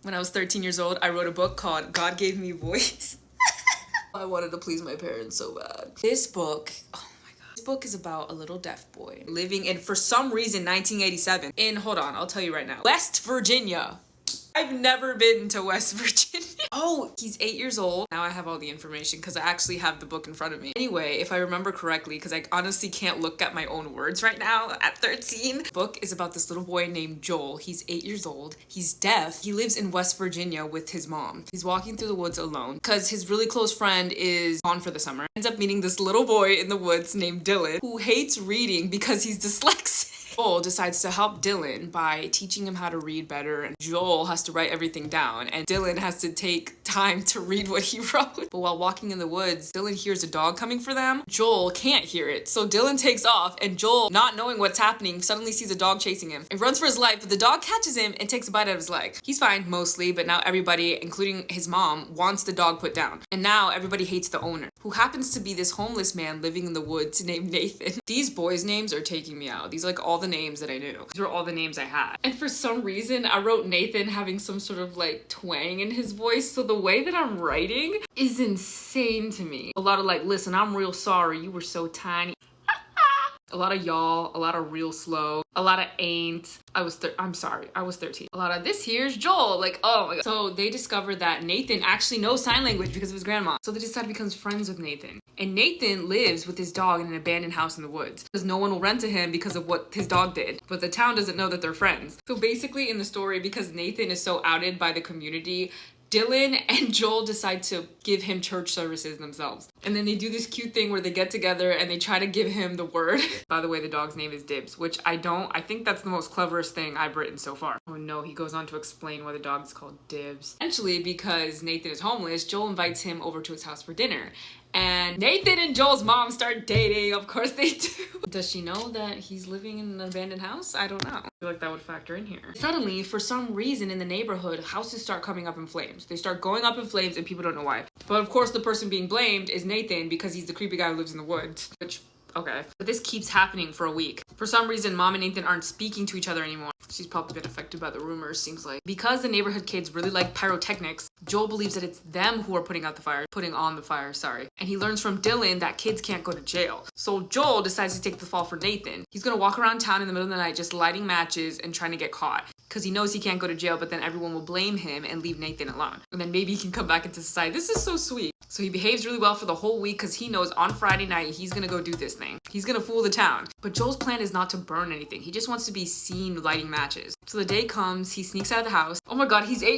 When I was 13 years old, I wrote a book called God Gave Me Voice. I wanted to please my parents so bad. This book, oh my God. This book is about a little deaf boy living in, for some reason, 1987 in, hold on, I'll tell you right now, West Virginia. I've never been to West Virginia. Oh, he's 8 years old. Now I have all the information because I actually have the book in front of me. Anyway, if I remember correctly, because I honestly can't look at my own words right now at 13. The book is about this little boy named Joel. He's 8 years old. He's deaf. He lives in West Virginia with his mom. He's walking through the woods alone because his really close friend is gone for the summer. Ends up meeting this little boy in the woods named Dylan who hates reading because he's dyslexic. Joel decides to help Dylan by teaching him how to read better, and Joel has to write everything down, and Dylan has to take time to read what he wrote. But while walking in the woods, Dylan hears a dog coming for them. Joel can't hear it, so Dylan takes off, and Joel, not knowing what's happening, suddenly sees a dog chasing him. He runs for his life, but the dog catches him and takes a bite out of his leg. He's fine, mostly, but now everybody, including his mom, wants the dog put down. And now everybody hates the owner, who happens to be this homeless man living in the woods named Nathan. These boys' names are taking me out. These are like all the names that I knew. These were all the names I had. And for some reason, I wrote Nathan having some sort of like twang in his voice. So the way that I'm writing is insane to me. A lot of like, listen, I'm real sorry. You were so tiny. A lot of y'all, a lot of real slow, a lot of ain't. I'm sorry, I was 13. A lot of this here's Joel, like, oh my God. So they discover that Nathan actually knows sign language because of his grandma. So they decide to become friends with Nathan. And Nathan lives with his dog in an abandoned house in the woods because no one will rent to him because of what his dog did. But the town doesn't know that they're friends. So basically in the story, because Nathan is so outed by the community, Dylan and Joel decide to give him church services themselves. And then they do this cute thing where they get together and they try to give him the word. By the way, the dog's name is Dibs, which I think that's the most cleverest thing I've written so far. Oh no, he goes on to explain why the dog is called Dibs. Eventually, because Nathan is homeless, Joel invites him over to his house for dinner. And Nathan and Joel's mom start dating. Of course they do. Does she know that he's living in an abandoned house? I don't know. I feel like that would factor in here. Suddenly, for some reason in the neighborhood, houses start coming up in flames. They start going up in flames and people don't know why. But of course the person being blamed is Nathan because he's the creepy guy who lives in the woods. Which, okay. But this keeps happening for a week. For some reason, Mom and Nathan aren't speaking to each other anymore. She's probably been affected by the rumors, seems like. Because the neighborhood kids really like pyrotechnics, Joel believes that it's them who are putting on the fire, sorry. And he learns from Dylan that kids can't go to jail. So Joel decides to take the fall for Nathan. He's gonna walk around town in the middle of the night just lighting matches and trying to get caught. Because he knows he can't go to jail, but then everyone will blame him and leave Nathan alone. And then maybe he can come back into society. This is so sweet. So he behaves really well for the whole week because he knows on Friday night he's gonna go do this thing. He's gonna fool the town. But Joel's plan is not to burn anything. He just wants to be seen lighting matches. So the day comes, he sneaks out of the house. Oh my God, he's 8